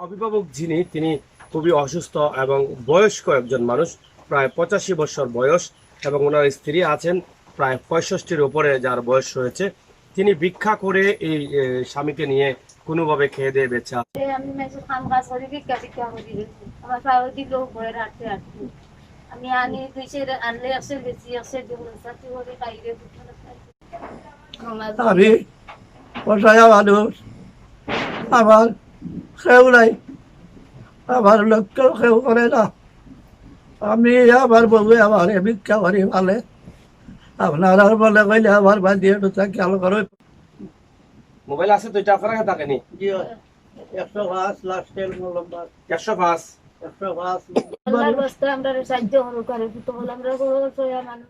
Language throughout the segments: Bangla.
অভিভাবক যিনি তিনি খুবই অসুস্থ এবং বয়স্ক একজন মানুষ, প্রায় 85 বছর বয়স, এবং ওনার স্ত্রী আছেন প্রায় 65-র উপরে, যার বয়স রয়েছে। তিনি ভিক্ষা করে এই স্বামীকে নিয়ে কোনোভাবে খেয়ে দিয়ে বেঁচে আছেন। আমি মেসে কাম কাজ করি ভিক্ষা টিক্ষা করি আমার পাও দিল ঘরে রাখতে রাখতে আমি আনি দুইছে আনলে আছে বেশি আছে দুটো সাথে করে খাইলে আমি অসহায় মানুষ, আমার কেউ নাই, আমার লক্ষ্য কেউ করে না। আমি আমার বউ আমার ভিক্ষা করি ভালে, আপনারা বলে কইলে আমার বাদিয়ে খেয়াল করো। মোবাইল আছে তো, এটা আপনার কাছে থাকেনি? 105 লাস্টের নম্বর 105। 105 আল্লাহর রাস্তা আমরা সাহায্য করো করে তো বল আমরা সয়া মানুষ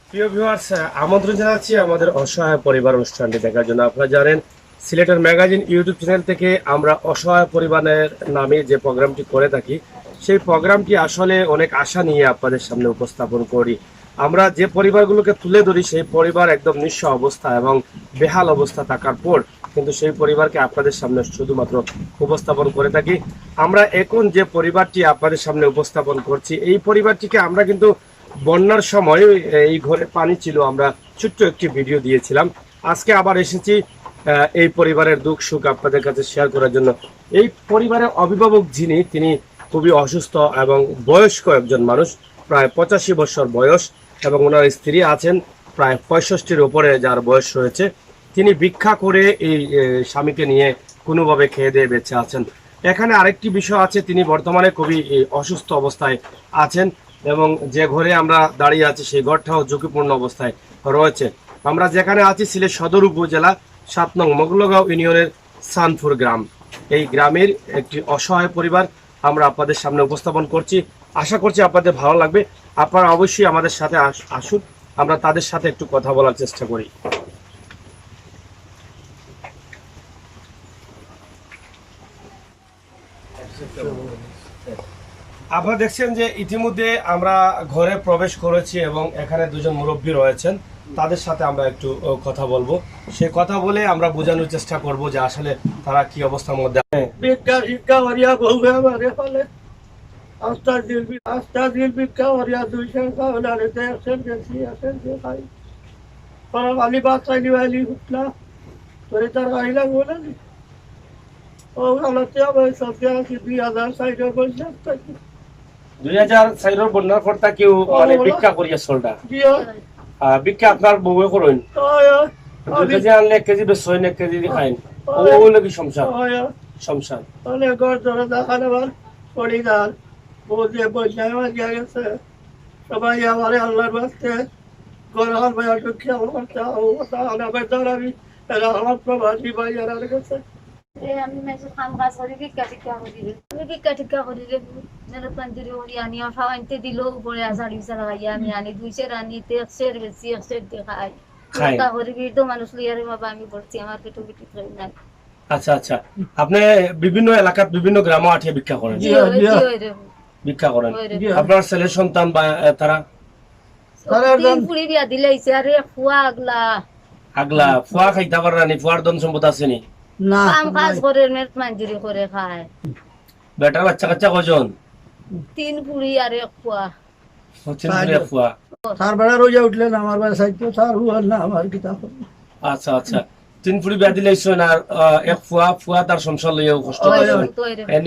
প্রিয় ভিউয়ার্স, আমন্ত্রণ জানাচ্ছি আমাদের অসহায় পরিবার অনুষ্ঠানটি দেখার জন্য। আপনারা জানেন সিলেটের ম্যাগাজিন ইউটিউব চ্যানেল থেকে আমরা অসহায় পরিবারের নামে যে প্রোগ্রামটি করে থাকি, সেই প্রোগ্রামটি আসলে অনেক আশা নিয়ে আপনাদের সামনে উপস্থাপন করি। আমরা যে পরিবারগুলোকে তুলে ধরি সেই পরিবার একদম নিঃস্ব অবস্থা এবং বেহাল অবস্থা থাকার পর কিন্তু সেই পরিবারকে আপনাদের সামনে শুধুমাত্র উপস্থাপন করে থাকি। আমরা এখন যে পরিবারটি আপনাদের সামনে উপস্থাপন করছি, এই পরিবারটিকে আমরা কিন্তু বন্যার সময় এই ঘরে পানি ছিল, আমরা ছোট্ট একটি ভিডিও দিয়েছিলাম। আজকে আবার এসেছি এই পরিবারের দুঃখ সুখ আপনাদের কাছে শেয়ার করার জন্য। এই পরিবারের অভিভাবক যিনি তিনি খুবই অসুস্থ এবং বয়স্ক একজন মানুষ, প্রায় 85 বছর বয়স, এবং ওনার স্ত্রী আছেন প্রায় 65-র উপরে, যার বয়স রয়েছে। তিনি ভিক্ষা করে এই স্বামীকে নিয়ে কোনোভাবে খেয়ে দিয়ে বেঁচে আছেন। এখানে আরেকটি বিষয় আছে, তিনি বর্তমানে খুবই অসুস্থ অবস্থায় আছেন এবং যে ঘরে আমরা দাঁড়িয়ে আছি সেই ঘরটাও ঝুঁকিপূর্ণ অবস্থায় রয়েছে। আমরা যেখানে আছি সিলেট সদর উপজেলা 7 নং মোগলগাঁও ইউনিয়নের সানপুর গ্রাম। এই গ্রামের একটি অসহায় পরিবার আমরা আপনাদের সামনে উপস্থাপন করছি। আশা করছি আপনাদের ভালো লাগবে। আপনারা অবশ্যই আমাদের সাথে আসুন, আমরা তাদের সাথে একটু কথা বলার চেষ্টা করি। আপনারা দেখছেন যে ইতিমধ্যে আমরা ঘরে প্রবেশ করেছি এবং এখানে দুজন মুরব্বী রয়েছেন, তাদের সাথে আমরা একটু কথা বলবো। সে কথা বলে আমরা বোঝানোর চেষ্টা করব যে আসলে তারা কি অবস্থার মধ্যে। ভিক্ষা ভিক্ষা করিয়া বউ আমারে ফলে আস্তা দিল ভিক্ষা করিয়া 200 টাকা আনতে আসেন বেশি আসেন যে ভাই আলি বাচ্চা নিবালি উঠলা তোরে তার আইলা বলে ও আলাতে আমার সত্যি আছে 2004 বছর 2004 বন্যার পর তা কেউ মানে ভিক্ষা করিয়া চলটা ভিক্ষা আপনার বউয়ে করেন 2 কেজি আনলে 1 কেজি বেশি 1 কেজি খাইন ওগুলো কি সংসার সংসার অনেক ঘর ধরে দেখানোর পরিবার বলতে বলছে আমার গেছে সবাই আমার আল্লাহর বাস্তে গরম ভাইয়া খেয়াল করতে আমার দাঁড়াবি এরা আমার প্রবাসী ভাইয়ার কাছে আমি মেসে কাম কাজ করি ভিক্ষা টিক্ষা করি আমি ভিক্ষা টিক্ষা করি মেরে পাঞ্জরি ওরি আনি খাওয়া আনতে দিল উপরে আসারি সারাইয়া আমি আনি দুইছে রানিতে একশের বেশি একশের দেখাই তা করি তো মানুষ লিয়ারে বাবা আমি বলছি আমার পেটু বিটি খাই না। আচ্ছা আচ্ছা, আপনি বিভিন্ন এলাকার বিভিন্ন গ্রামে আঠিয়া ভিক্ষা করেন? ভিক্ষা করেন। আপনার ছেলে সন্তান বা তারা তিন পুরি বিয়া দিলাইছে আরে খুয়া আগলা আগলা ফুয়া খাইতে পারে না, ফুয়ার ধন সম্পদ আছে নি? না কাম কাজ করে মেট মজুরি করে খায়। বেটার বাচ্চা কাচ্চা কজন? 3 পুরি আর 1 পোয়া। হচ্ছেন ফুয়া। তার বেড়া রোজা উঠলেন আমার বাড়ি সাইতো তার হুয়ার না আমার কিতাব। আচ্ছা আচ্ছা, 3 ফুড়ি বিয়া দিলেছেন আর এক ফুয়া তার সংসার লইয়াও কষ্ট পাইছেন,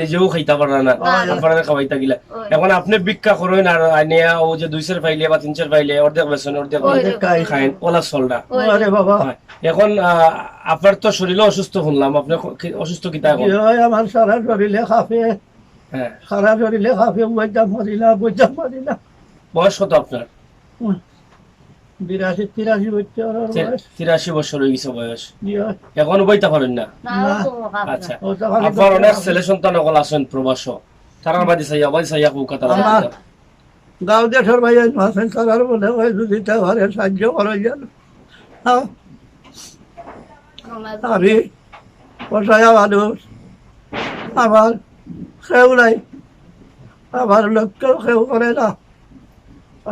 নিজেও খাইতে পারে না, আপনারা খাওয়াইতা গিলা। এখন আপনি ভিক্ষা করেন আর আনিয়া ও যে 2 সের পাইলে বা 3 সের পাইলে অর্ধেক বেছেন, অর্ধেক খাইন, ওলা চলটা। আরে বাবা এখন আপনার তো শরীরও অসুস্থ শুনলাম, আপনি অসুস্থ কিতা এখন? আমার সারা শরীরে খাফে, হ্যাঁ, সারা শরীরে খাফে, বৈজাম মরিলা। বয়স কত আপনার? 82-83 বছর বয়স। 83 বছর হয়ে গেছে বয়স, ইয়া, এখন বইতে পারেন না? না তো খাবে আচ্ছা, ও তো খালি আপনার অনেক ছেলে সন্তান সকল আছেন প্রবাস, তারার বাড়ি চাইয়া কৌকাতা আমার গাঁও দেশের ভাই মাসেন করার বলে ওই দুদিটা ঘরে সাহায্য করে যেন আমি বসায়া মানুষ, আমার খেউ নাই, আমার লোককেও খেউ করে না।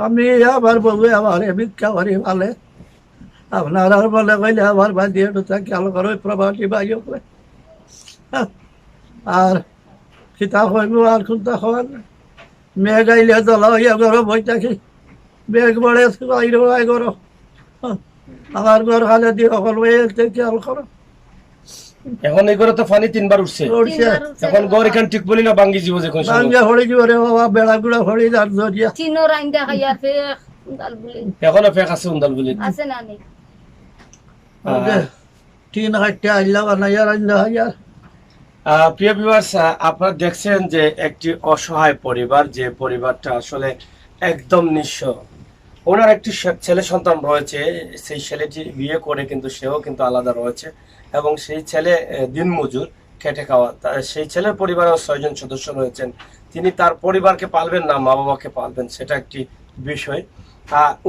আমি আমার বউ আমার ভিক্ষা করি ভালে, আপনারা বলে কইলে আমার বাদিয়ে খেয়াল করো প্রবাসী ভাই করে। আর কিতা কইব আর কোনটা খাওয়ার মেঘ আইলে দলা হইয়া করো বই থাকি, মেঘ বড়ে আই করো, আমার ঘর খালে দিয়ে সকল খেয়াল করো। এখন এই করে তো পানি 3 বার উঠছে, এখন গড় এখান ঠিক বলি না ভাঙ্গি জীব যে কোন সময়। বাঙ্গা হলি যাব রে বাবা, বেড়া গুড়া হলি যার জরিয়া চিনো রাইন্দা খাইয়া ফেক উন্দাল বলে এখনো ফেক আছে উন্দাল বলি। আছে না নি? তিন হাজার আইলা বানাইয়া রান্না হাজার। প্রিয় ভিউয়ার্স, আপনারা দেখছেন যে একটি অসহায় পরিবার, যে পরিবারটা আসলে একদম নিঃস্ব। ওনার একটি ছেলে সন্তান রয়েছে, সেই ছেলেটি বিয়ে করে কিন্তু সেও কিন্তু আলাদা রয়েছে এবং সেই ছেলে দিনমজুর, খেটে খাওয়া। সেই ছেলের পরিবারেও 6 জন সদস্য রয়েছেন। তিনি তার পরিবারকে পালবেন না মা বাবাকে পালবেন, সেটা একটি বিষয়।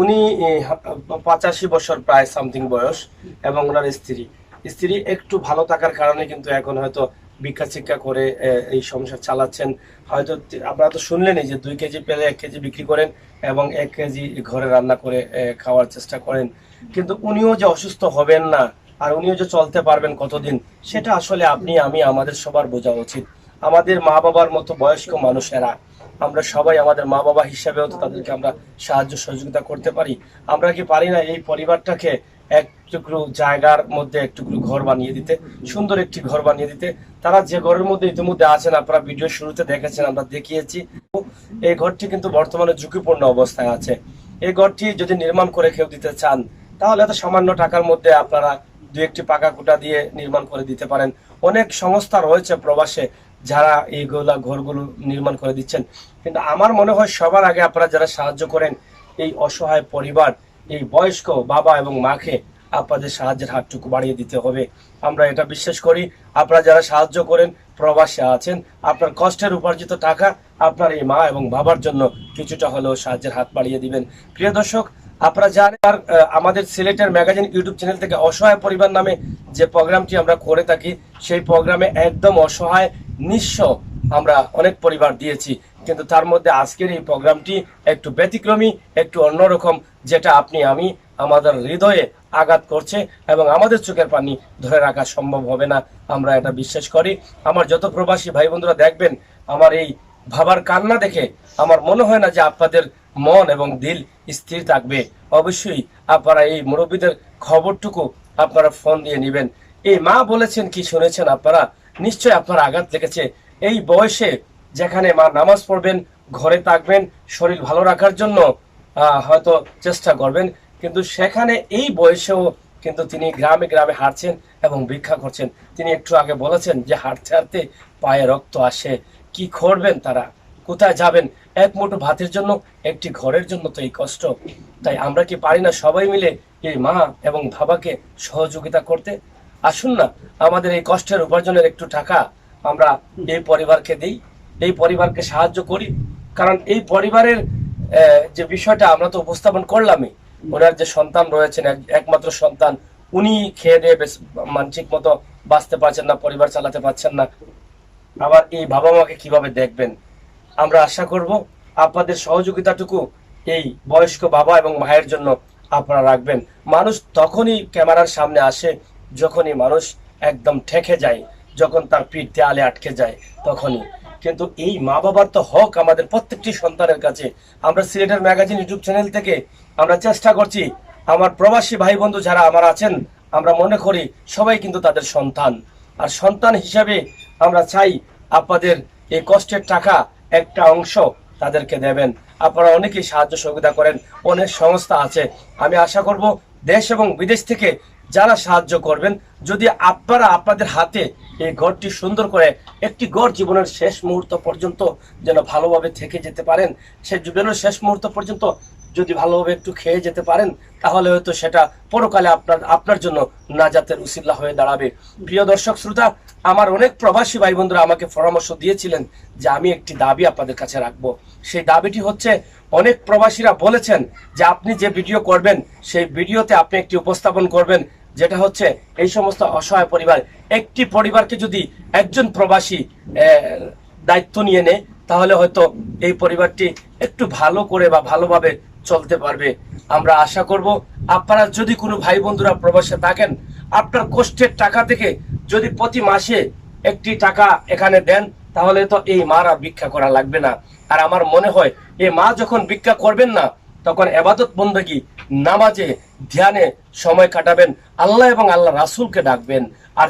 উনি 85 বছর প্রায় সামথিং বয়স এবং ওনার স্ত্রী একটু ভালো থাকার কারণে কিন্তু এখন হয়তো ভিক্ষা শিক্ষা করে এই সংসার চালাচ্ছেন। হয়তো আপনারা তো শুনলেনই যে 2 কেজি পেলে 1 কেজি বিক্রি করেন এবং 1 কেজি ঘরে রান্না করে খাওয়ার চেষ্টা করেন। কিন্তু উনিও যে অসুস্থ হবেন না আর উনিও যে চলতে পারবেন কতদিন, সেটা আসলে আপনি আমি আমাদের সবার বোঝা উচিত। আমাদের মা বাবার মতো বয়স্ক মানুষেরা, আমরা সবাই আমাদের মা বাবা হিসাবেও তো তাদেরকে আমরা সাহায্য সহযোগিতা করতে পারি। আমরা কি পারি না এই পরিবারটাকে এক টুকরো জায়গার মধ্যে একটুকরো ঘর বানিয়ে দিতে, সুন্দর একটি ঘর বানিয়ে দিতে? তারা যে ঘরের মধ্যে ইতিমধ্যে আছেন, আপনারা ভিডিও শুরুতে দেখেছেন, আমরা দেখিয়েছি। এই ঘরটি কিন্তু বর্তমানে ঝুঁকিপূর্ণ অবস্থায় আছে। এই ঘরটি যদি নির্মাণ করে কেউ দিতে চান, তাহলে এত সামান্য টাকার মধ্যে আপনারা 2-1টি পাকা কুটা দিয়ে নির্মাণ করে দিতে পারেন। অনেক সংস্থা রয়েছে প্রবাসে যারা এইগুলা ঘরগুলো নির্মাণ করে দিচ্ছেন। কিন্তু আমার মনে হয় সবার আগে আপনারা যারা সাহায্য করেন এই অসহায় পরিবার, এই বয়স্ক বাবা এবং মাকে আপনাদের সাহায্যের হাতটুকু বাড়িয়ে দিতে হবে। আমরা এটা বিশ্বাস করি। আপনারা যারা সাহায্য করেন প্রবাসে আছেন, আপনার কষ্টের উপার্জিত টাকা আপনার এই মা এবং বাবার জন্য কিছুটা হলেও সাহায্যের হাত বাড়িয়ে দিবেন। প্রিয় দর্শক, আপনারা জানেন আমাদের সিলেটের ম্যাগাজিন ইউটিউব চ্যানেল থেকে অসহায় পরিবার নামে যে প্রোগ্রামটি আমরা করে থাকি, সেই প্রোগ্রামে একদম অসহায় নিঃস্ব আমরা অনেক পরিবার দিয়েছি। কিন্তু তার মধ্যে আজকের এই প্রোগ্রামটি একটু ব্যতিক্রমী, একটু অন্যরকম, যেটা আপনি আমি আমাদের হৃদয়ে আঘাত করছে এবং আমাদের চোখের পানি ধরে রাখা সম্ভব হবে না, আমরা এটা বিশ্বাস করি। আমার যত প্রবাসী ভাই বন্ধুরা দেখবেন, আমার এই ভাবার কান্না দেখে আমার মনে হয় না যে আপনাদের মন এবং দিল স্থির থাকবে। অবশ্যই আপনারা এই মুরব্বীদের খবরটুকু আপনারা ফোন দিয়ে নেবেন। এই মা বলেছেন কি শুনেছেন আপনারা? নিশ্চয়ই আপনার আঘাত লেগেছে। এই বয়সে যেখানে মা নামাজ পড়বেন, ঘরে থাকবেন, শরীর ভালো রাখার জন্য হয়তো চেষ্টা করবেন, কিন্তু সেখানে এই বয়সেও কিন্তু তিনি গ্রামে গ্রামে হাঁটছেন এবং ভিক্ষা করছেন। তিনি একটু আগে বলেছেন যে হাঁটতে হাঁটতে পায়ে রক্ত আসে। কি করবেন তারা? কোথায় যাবেন? এক মুঠো ভাতের জন্য, একটি ঘরের জন্য তো এই কষ্ট। তাই আমরা কি পারি না সবাই মিলে এই মা এবং বাবাকে সহযোগিতা করতে? আসুন না, আমাদের এই কষ্টের উপার্জনের একটু টাকা আমরা এই পরিবারকে দিই, এই পরিবারকে সাহায্য করি। কারণ এই পরিবারের যে বিষয়টা আমরা তো উপস্থাপন করলামই, ওনার যে সন্তান রয়েছেন, একমাত্র সন্তান, উনি খেয়ে দিয়ে মানসিক মতো বাঁচতে পারছেন না, পরিবার চালাতে পারছেন না। আবার এই বাবা মাকে কিভাবে দেখবেন? আমরা আশা করব আপনাদের সহযোগিতাটুকু এই বয়স্ক বাবা এবং মায়ের জন্য আপনারা রাখবেন। মানুষ তখনই ক্যামেরার সামনে আসে যখনই মানুষ একদম ঠেকে যায়, যখন তার পিঠ দেয়ালে আটকে যায় তখনই। কিন্তু এই মা বাবার তো হক আমাদের প্রত্যেকটি সন্তানের কাছে। আমরা সিলেটের ম্যাগাজিন ইউটিউব চ্যানেল থেকে আমরা চেষ্টা করছি, আমার প্রবাসী ভাই বন্ধু যারা আমার আছেন, আমরা মনে করি সবাই কিন্তু তাদের সন্তান। আর সন্তান হিসাবে আমরা চাই আপনাদের এই কষ্টের টাকা একটা অংশ তাদেরকে দেবেন। আপনারা অনেকেই সাহায্য সহযোগিতা করেন, অনেক সংস্থা আছে। আমি আশা করব দেশ এবং বিদেশ থেকে যারা সাহায্য করবেন, যদি আপনারা আপনাদের হাতে এই ঘরটি সুন্দর করে একটি ঘর জীবনের শেষ মুহূর্ত পর্যন্ত যেন ভালোভাবে থেকে যেতে পারেন, সে জীবনের শেষ মুহূর্ত পর্যন্ত যদি ভালোভাবে একটু খেয়ে যেতে পারেন, তাহলে হয়তো সেটা পরকালে আপনার জন্য নাজাতের উসিলা হয়ে দাঁড়াবে। প্রিয় দর্শক শ্রোতা, আমার অনেক প্রবাসী ভাই বন্ধুরা আমাকে পরামর্শ দিয়েছিলেন যে আমি একটি দাবি আপনাদের কাছে রাখবো। সেই দাবিটি হচ্ছে, অনেক প্রবাসীরা বলেছেন যে আপনি যে ভিডিও করবেন সেই ভিডিওতে আপনি একটি উপস্থাপন করবেন, যেটা হচ্ছে এই সমস্ত অসহায় পরিবার, একটি পরিবারকে যদি একজন প্রবাসী দায়িত্ব নিয়ে নেয়, তাহলে হয়তো এই পরিবারটি একটু ভালো করে বা ভালোভাবে চলতে পারবে। আমরা আশা করব আপনারা যদি কোনো ভাই বন্ধুরা প্রবাসে থাকেন, আপনার কষ্টের টাকা থেকে যদি প্রতি মাসে একটি টাকা এখানে দেন, তাহলে তো এই মারা ভিক্ষা করা লাগবে না। আর আমার মনে হয় এই মা যখন ভিক্ষা করবেন না, তখন এবাদত বন্দেগী, নামাজে, ধ্যানে সময় কাটাবেন, আল্লাহ এবং আল্লাহ রাসূলকে ডাকবেন, আর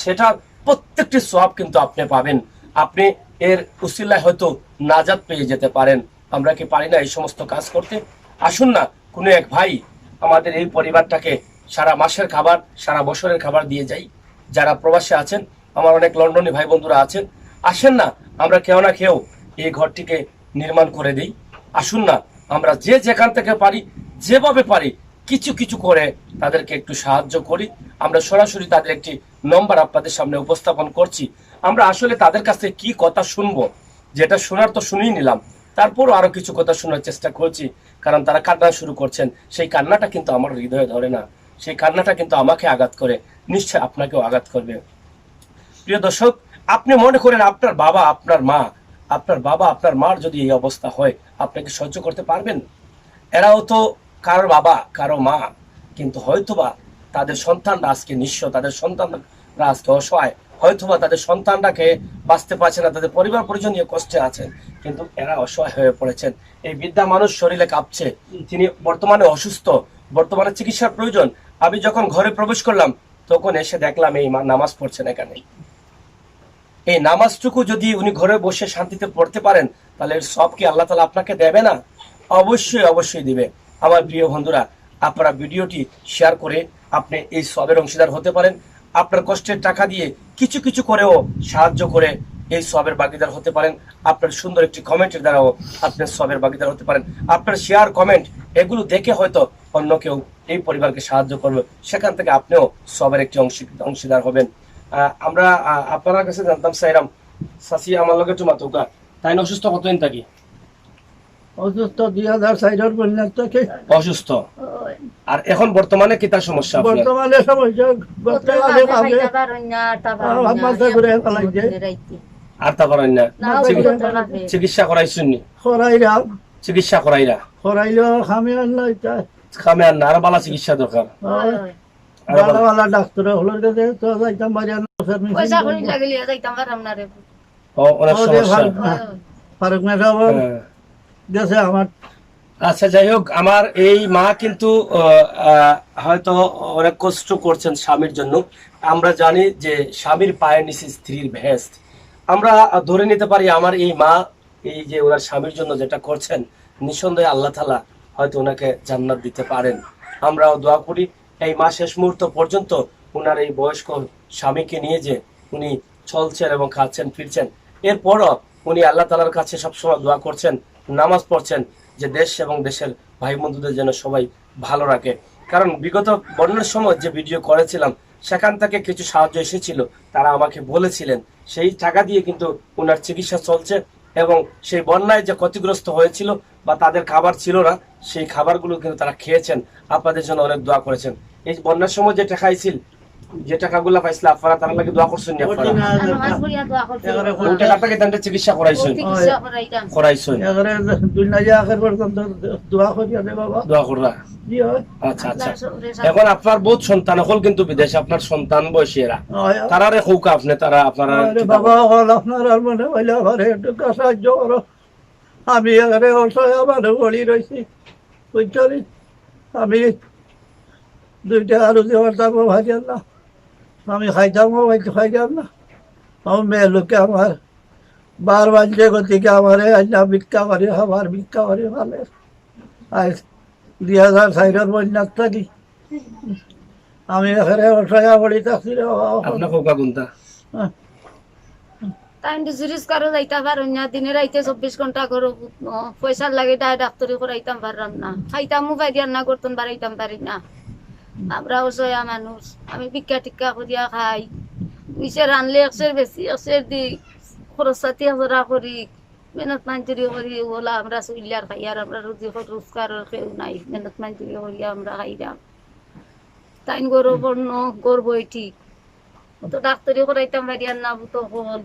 সেটা প্রত্যেকটি সওয়াব কিন্তু আপনি পাবেন। আপনি এর উসিলায় হয়তো নাজাত পেয়ে যেতে পারেন। আমরা কি পারি না এই সমস্ত কাজ করতে? আসুন না, কোনো এক ভাই আমাদের এই পরিবারটাকে সারা মাসের খাবার, সারা বছরের খাবার দিয়ে যাই। যারা প্রবাসে আছেন, আমার অনেক লন্ডনে ভাই বন্ধুরা আছেন, আসেন না, আমরা কেউ না কেউ এই ঘরটিকে নির্মাণ করে দিই। আসুন না, আমরা যে যেখান থেকে পারি, যেভাবে পারি, কিছু কিছু করে তাদেরকে একটু সাহায্য করি। আমরা সরাসরি তাদের একটি নম্বর আপনাদের সামনে উপস্থাপন করছি। আমরা আসলে তাদের কাছে কি কথা শুনবো, যেটা শোনার তো শুনেই নিলাম, তারপরও আরো কিছু কথা শোনার চেষ্টা করছি, কারণ তারা কান্না শুরু করছেন। সেই কান্নাটা কিন্তু আমার হৃদয়ে ধরে না, সেই কান্নাটা কিন্তু আমাকে আঘাত করে, নিশ্চয় আপনাকেও আঘাত করবে। প্রিয় দর্শক, আপনি মনে করেন আপনার বাবা, আপনার মার যদি এই অবস্থা হয়, আপনাকে সহ্য করতে পারবেন? এরাও তো কারো বাবা, কারো মা, কিন্তু হয়তোবা তাদের সন্তানরা আজকে নিঃস্ব, তাদের সন্তানরা আজকে অসহায়, হয়তোবা তাদের সন্তানটাকে বাঁচতে পারছে না, তাদের পরিবার পরিজন নিয়ে কষ্টে আছেন, কিন্তু এরা অসহায় হয়ে পড়েছেন। এই বৃদ্ধা মানুষ শরীরে কাঁপছে, তিনি বর্তমানে অসুস্থ, বর্তমানে চিকিৎসার প্রয়োজন। আমি যখন ঘরে প্রবেশ করলাম, তখন এসে দেখলাম এই মা নামাজ পড়ছেন এখানে। এই নামাজটুকু যদি উনি ঘরে বসে শান্তিতে পড়তে পারেন, তাহলে এর সব কি আল্লাহ তাআলা আপনাকে দেবে না? অবশ্যই অবশ্যই দিবে। আমার প্রিয় বন্ধুরা, আপনারা ভিডিওটি শেয়ার করে আপনি এই সবের অংশীদার হতে পারেন। আপনার কষ্টের টাকা দিয়ে কিছু কিছু করেও সাহায্য করে এই সবের ভাগীদার হতে পারেন। আপনার সুন্দর একটি কমেন্টের দ্বারাও আপনি সবের ভাগীদার হতে পারেন। আপনার শেয়ার, কমেন্ট এগুলো দেখে হয়তো অন্য কেউ এই পরিবারকে সাহায্য করবে, সেখান থেকে আপনিও সবের একটি অংশীদার হবেন। আমরা আপনার কাছে জানতাম চাইলাম, চাচি আমার লগে তোমার তোকা তাই না অসুস্থ কতদিন থাকি? অসুস্থ 2004 বন্যার থেকে অসুস্থ। আর এখন বর্তমানে কি তার সমস্যা? বর্তমানে সমস্যা আর তা করেন না? চিকিৎসা করাইছেন? খরাইরাম চিকিৎসা করাইরা খরাইলেও খামে আর নাই, খামে আর না, আরো ভালো চিকিৎসা দরকার। ভালো ডাক্তার হলোর কাছে তো যাইতাম বাড়ি পয়সা করি লাগিলে যাইতাম পারলাম না রে। অনেক সমস্যা। ফারুক না সব গেছে আমার। আচ্ছা, যাই হোক, আমার এই মা কিন্তু হয়তো অনেক কষ্ট করছেন স্বামীর জন্য। আমরা জানি যে স্বামীর পায়ের নিচে স্ত্রীর ভেস্ত। আমরা ধরে নিতে পারি আমার এই মা এই যে ওনার স্বামীর জন্য যেটা করছেন, নিঃসন্দেহে আল্লাহ তাআলা হয়তো ওনাকে জান্নাত দিতে পারেন। আমরাও দোয়া করি এই মা শেষ মুহূর্ত পর্যন্ত ওনার এই বয়স্ক স্বামীকে নিয়ে যে উনি চলছেন এবং খাচ্ছেন ফিরছেন, এরপরও উনি আল্লাহ তাআলার কাছে সবসময় দোয়া করছেন, নামাজ পড়ছেন, যে দেশ এবং দেশের ভাই বন্ধুদের যেন সবাই ভালো রাখে। কারণ বিগত বন্যার সময় যে ভিডিও করেছিলাম, সেখান থেকে কিছু সাহায্য এসেছিল, তারা আমাকে বলেছিলেন সেই টাকা দিয়ে কিন্তু ওনার চিকিৎসা চলছে, এবং সেই বন্যায় যে ক্ষতিগ্রস্ত হয়েছিল বা তাদের খাবার ছিল না, সেই খাবারগুলো কিন্তু তারা খেয়েছেন, আপনাদের জন্য অনেক দোয়া করেছেন। এই বন্যার সময় যে টাকা আইছিল, যে টাকাগুলা পাইছিল আপনারা তার লাগে দোয়া করছেন নি আপনারা? নামাজ পড়িয়া দোয়া করছি ওই টাকাটাকে তান্তে চিকিৎসা করাইছেন? চিকিৎসা করাইতাম করাইছেন, এবারে দুনিয়া আখের পর্যন্ত দোয়া করি আনে বাবা দোয়া কররা। জি হয় আচ্ছা আচ্ছা। এখন আপনার বহুত সন্তান হল কিন্তু বিদেশে, আপনার সন্তান বয়সীরা হয় তারারে হৌকা আপনি তারা আপনারা আরে বাবা হল আপনার আর মনে হইলে আমার একটু সাহায্য করো, আমি এখানে অসহায় মানুষ পড়ি রয়েছি বুঝছি, আমি 2 টাকা রুজি করতাম ভাইজান না, আমি খাইতাম খাইতাম না, আমার মেয়ে লোকে আমার বার বাজছে গতিকে আমার আইনা ভিক্ষা করি খাবার ভিক্ষা করি ভালো আজ 2004 বন্যার থাকি আমি এখানে অসহায় পড়ি থাকছি রে বাবা। আপনার হৌকা গুনতা টাইম ডিজিরিস কারো যাইতা পারেন না, দিনে রাইতে 24 ঘন্টা করো পয়সার লাগে ডাক্তারি করাইতাম পারলাম না, খাইতামও পারিয়ার না, করতাম বাড়াইতাম পারি না। আমরা অসহায় মানুষ, আমি ভিক্ষা টিক্ষা করিয়া খাই, ইসের আনলে 100 বেশি 100 দি খরচ সাথে হাজারা করি, মেহনত মাঞ্জুরি করি, ওলা আমরা চুইলার খাই, আর আমরা রুজি রোজগারের কেউ নাই, মেহনত মাঞ্জুরি করিয়া আমরা খাইলাম। তাইন গরু বর্ণ গর্ব ঠিক তো ডাক্তারি করাইতাম বাড়িয়ার না, তো হল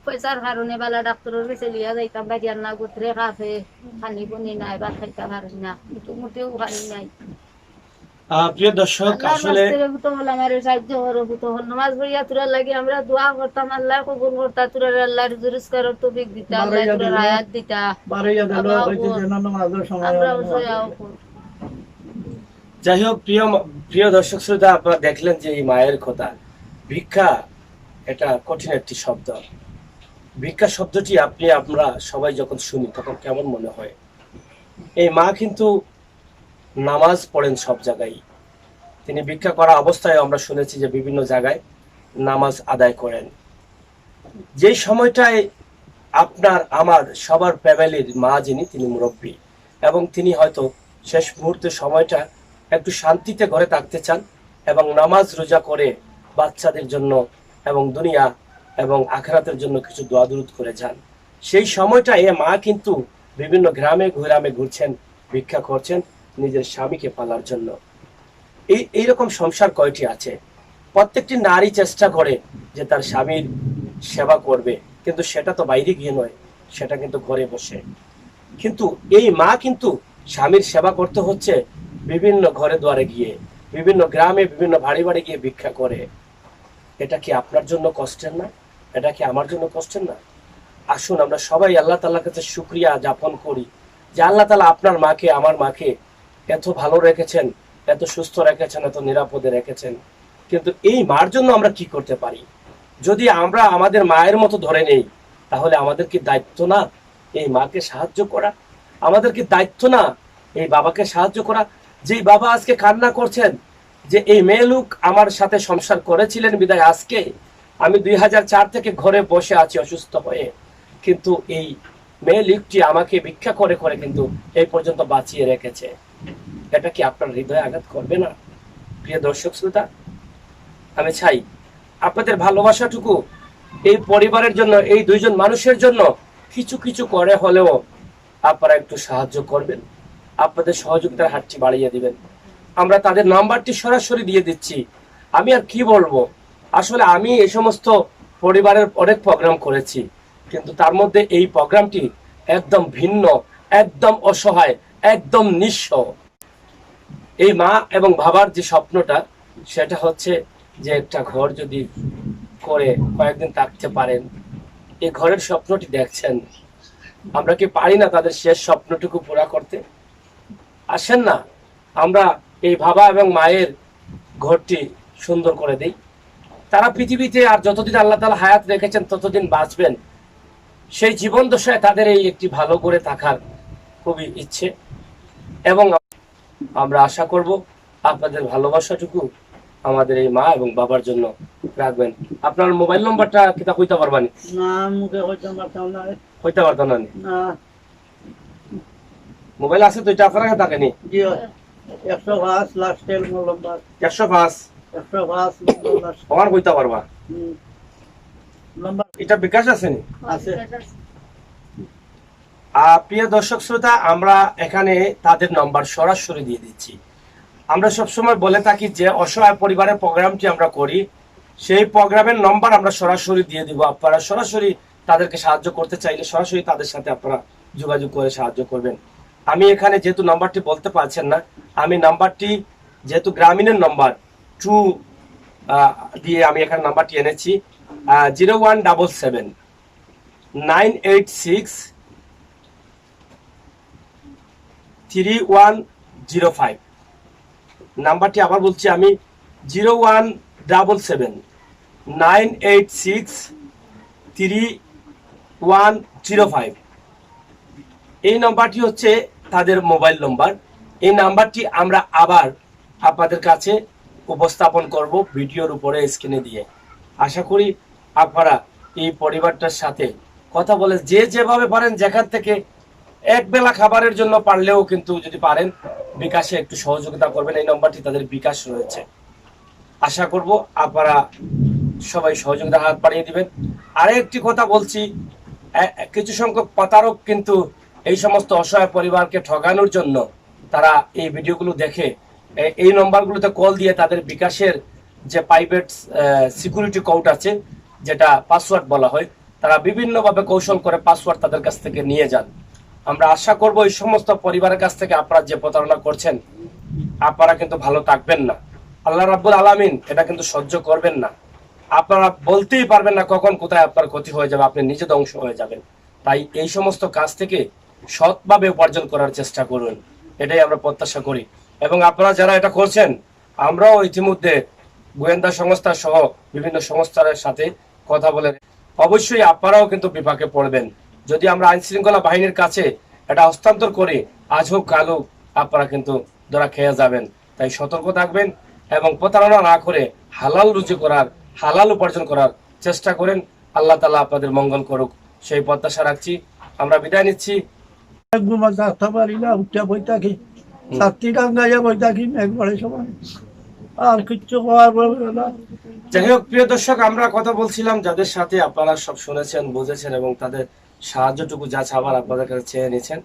পয়সার কারণে বালা ডাক্তারের কাছে লিয়া যাইতাম বাড়িয়ার না, গোত্রে কাফে খানি বনি নাই, বা খাইতাম পারি না, কিন্তু মোটেও খানি নাই। প্রিয় দর্শক, আসলে সাহায্য করো তো নামাজ পড়িয়া তোরা লাগে আমরা দোয়া করতাম, আল্লাহ কবুল করতা, তোরা আল্লাহর জুরিস্কারের তৌফিক দিতা, আল্লাহ তোরা হায়াত দিতা, বাড়িয়া দিল হইতে যেন নামাজের সময় আমরা অসহায় হই। যাই হোক, প্রিয় দর্শক শ্রোতা, আপনারা দেখলেন যে এই মায়ের কথা। ভিক্ষা এটা কঠিন একটি শব্দ। ভিক্ষা শব্দটি আমরা সবাই যখন শুনি তখন কেমন মনে হয়? এই মা কিন্তু নামাজ পড়েন সব জায়গায়, তিনি ভিক্ষা করা অবস্থায় আমরা শুনেছি যে বিভিন্ন জায়গায় নামাজ আদায় করেন। যেই সময়টায় আপনার আমার সবার ফ্যামিলির মা যিনি, তিনি মুরব্বী, এবং তিনি হয়তো শেষ মুহূর্তের সময়টা একটু শান্তিতে ঘরে থাকতে চান এবং নামাজ রোজা করে বাচ্চাদের জন্য এবং দুনিয়া এবং আখিরাতের জন্য কিছু দোয়া দুরুদ করে যান। সেই সময়টা এ মা কিন্তু বিভিন্ন গ্রামে গ্রামে ঘুরছেন, ভিক্ষা করছেন নিজের স্বামীকে পালার জন্য। এইরকম সংসার কয়টি আছে? প্রত্যেকটি নারী চেষ্টা করে যে তার স্বামীর সেবা করবে, কিন্তু সেটা তো বাইরে গিয়ে নয়, সেটা কিন্তু ঘরে বসে। কিন্তু এই মা কিন্তু স্বামীর সেবা করতে হচ্ছে বিভিন্ন ঘরে দুয়ারে গিয়ে, বিভিন্ন গ্রামে বিভিন্ন বাড়ি বাড়ি গিয়ে ভিক্ষা করে। এটা কি আপনার জন্য কষ্টের না? এটা কি আমার জন্য কষ্টের না? আসুন আমরা সবাই আল্লাহ তাআলার কাছে শুকরিয়া জ্ঞাপন করি যে আল্লাহ তাআলা আপনার মাকে আমার মাকে এত ভালো রেখেছেন, এত সুস্থ রেখেছেন, এত নিরাপদে রেখেছেন। কিন্তু এই মার জন্য আমরা কি করতে পারি? যদি আমরা আমাদের মায়ের মতো ধরে নেই, তাহলে আমাদের কি দায়িত্ব না এই মাকে সাহায্য করা? আমাদের কি দায়িত্ব না এই বাবাকে সাহায্য করা? যেই বাবা আজকে কান্না করছেন যে এই মেয়ে লোক আমার সাথে সংসার করেছিলেন বিদায় আজকে আমি 2004 থেকে ঘরে বসে আছি অসুস্থ হয়ে, কিন্তু এই মেয়ে লোকটি আমাকে ভিক্ষা করে করে কিন্তু এই পর্যন্ত বাঁচিয়ে রেখেছে। এটা কি আপনার হৃদয়ে আঘাত করবে না? প্রিয় দর্শক শ্রোতা, আমি চাই আপনাদের ভালোবাসাটুকু এই পরিবারের জন্য, এই 2 জন মানুষের জন্য কিছু কিছু করে হলেও আপনারা একটু সাহায্য করবেন, আপনাদের সহযোগিতার হাতটি বাড়িয়ে দিবেন। আমরা তাদের নাম্বারটি সরাসরি দিয়ে দিচ্ছি। আমি আর কি বলবো, আসলে আমি এই সমস্ত পরিবারের অনেক প্রোগ্রাম করেছি, কিন্তু তার মধ্যে এই প্রোগ্রামটি একদম ভিন্ন, একদম অসহায়, একদম নিঃস্ব। এই মা এবং বাবার যে স্বপ্নটা, সেটা হচ্ছে যে একটা ঘর যদি করে কয়েকদিন থাকতে পারেন, এই ঘরের স্বপ্নটি দেখছেন। আমরা কি পারি না তাদের শেষ স্বপ্নটুকু পুরা করতে? আসেন না আমরা এই বাবা এবং মায়ের ঘরটি সুন্দর করে দেই। তারা পৃথিবীতে আর যতদিন আল্লাহ তাআলা হায়াত রেখেছেন ততদিন বাঁচবেন। সেই জীবন দশায় তাদের এই একটি ভালো করে থাকার খুবই ইচ্ছে, এবং আমরা আশা করব আপনাদের ভালোবাসাটুকু আমাদের এই মা এবং বাবার জন্য রাখবেন। আপনার মোবাইল নম্বরটা কিতা কইতে পারবানি? না মুখে হইতাম পারতাম না কইতে পারতাম না। না মোবাইল আছে তো, এটা আপনার কাছে থাকেনি? জি 105 লাস্টের নম্বর 105 নম্বর আমার কইতে পারবা? নম্বর এটা বিকাশ আছে নি? আছে। প্রিয় দর্শক শ্রোতা, আমরা এখানে তাদের নাম্বার সরাসরি দিয়ে দিচ্ছি। আমরা সবসময় বলে থাকি যে অসহায় পরিবারের প্রোগ্রামটি আমরা করি, সেই প্রোগ্রামের নম্বর আমরা সরাসরি দিয়ে দিব। আপনারা সরাসরি তাদেরকে সাহায্য করতে চাইলে সরাসরি তাদের সাথে আপনারা যোগাযোগ করে সাহায্য করবেন। আমি এখানে যেহেতু নাম্বারটি বলতে পারছেন না, আমি নাম্বারটি যেহেতু গ্রামীণের নাম্বার 2 দিয়ে আমি এখানে নাম্বারটি এনেছি 0177 986 3105। নাম্বারটি আবার বলছি আমি 0177 986 3105। এই নাম্বারটি হচ্ছে তাদের মোবাইল নাম্বার। এই নাম্বারটি আমরা আবার আপনাদের কাছে উপস্থাপন করব ভিডিওর উপরে স্ক্রিনে দিয়ে। আশা করি আপনারা এই পরিবারটার সাথে কথা বলে যে যেভাবে পারেন, যেখান থেকে এক বেলা খাবারের জন্য পারলেও কিন্তু যদি পারেন বিকাশে একটু সহযোগিতা করবেন। এই নম্বরটি তাদের বিকাশ রয়েছে। আশা করব আপনারা সবাই সহযোগিতার হাত বাড়িয়ে দিবেন। আরেকটি কথা বলছি, কিছু সংখ্যক প্রতারক কিন্তু এই সমস্ত অসহায় পরিবারকে ঠকানোর জন্য তারা এই ভিডিওগুলো দেখে এই নম্বরগুলোতে কল দিয়ে তাদের বিকাশের যে প্রাইভেট সিকিউরিটি কোড আছে, যেটা পাসওয়ার্ড বলা হয়, তারা বিভিন্নভাবে কৌশল করে পাসওয়ার্ড তাদের কাছ থেকে নিয়ে যান। আমরা আশা করব এই সমস্ত পরিবারের কাছ থেকে আপনারা যে প্রতারণা করছেন আপনারা কিন্তু ভালো থাকবেন না। আল্লাহ রাব্বুল আলামিন এটা কিন্তু সহ্য করবেন না। আপনারা বলতেই পারবেন না কখন কোথায় আপনার ক্ষতি হয়ে যাবে, আপনি নিজে ধ্বংস হয়ে যাবেন। তাই এই সমস্ত কাজ থেকে সৎভাবে উপার্জন করার চেষ্টা করুন, এটাই আমরা প্রত্যাশা করি। এবং আপনারা যারা এটা করছেন, আমরাও ইতিমধ্যে গোয়েন্দা সংস্থা সহ বিভিন্ন সংস্থার সাথে কথা বলে অবশ্যই আপনারাও কিন্তু বিপাকে পড়বেন। যদি আমরা আইন শৃঙ্খলা বাহিনীর কাছে এটা হস্তান্তর করি, আজ হোক কাল হোক আপনারা কিন্তু ধরা খেয়ে যাবেন। তাই সতর্ক থাকবেন এবং প্রতারণা না করে হালাল রুজি করার, হালাল উপার্জন করার চেষ্টা করেন। আল্লাহ তাআলা আপনাদের মঙ্গল করুক সেই প্রত্যাশা রাখছি। আমরা বিদায় নিচ্ছি। ঘুমা থাকতে পারি না, উঠে বই থাকি, ছাত্রী টাঙ্গাইয়া বই থাকি একবারে সময়, আর কিচ্ছু করার না। যাই হোক প্রিয় দর্শক, আমরা কথা বলছিলাম যাদের সাথে আপনারা সব শুনেছেন, বুঝেছেন এবং তাদের সাহায্যটুকু যা চাবার আপনাদের কাছে চেয়ে নিয়েছেন।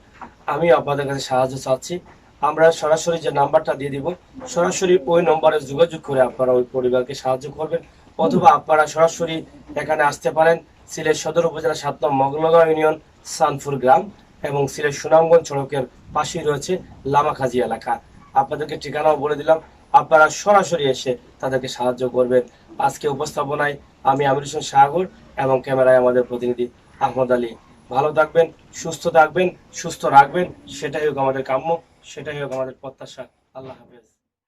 আমি আপনাদের কাছে সাহায্য চাচ্ছি। আমরা সরাসরি যে নাম্বারটা দিয়ে দিব, সরাসরি ওই নম্বরে যোগাযোগ করে আপনারা ওই পরিবারকে সাহায্য করবেন, অথবা আপনারা সরাসরি এখানে আসতে পারেন। সিলেট সদর উপজেলা 7 নং মগলগাঁও ইউনিয়ন সানপুর গ্রাম এবং সিলেট সুনামগঞ্জ সড়কের পাশেই রয়েছে লামাখাজি এলাকা। আপনাদেরকে ঠিকানাও বলে দিলাম, আপনারা সরাসরি এসে তাদেরকে সাহায্য করবেন। আজকে উপস্থাপনায় আমি আমির হোসেন সাগর এবং ক্যামেরায় আমাদের প্রতিনিধি আহমদ আলী। ভালো থাকবেন, সুস্থ থাকবেন, সুস্থ রাখবেন, সেটাই হোক আমাদের কাম্য, সেটাই হোক আমাদের প্রত্যাশা। আল্লাহ হাফেজ।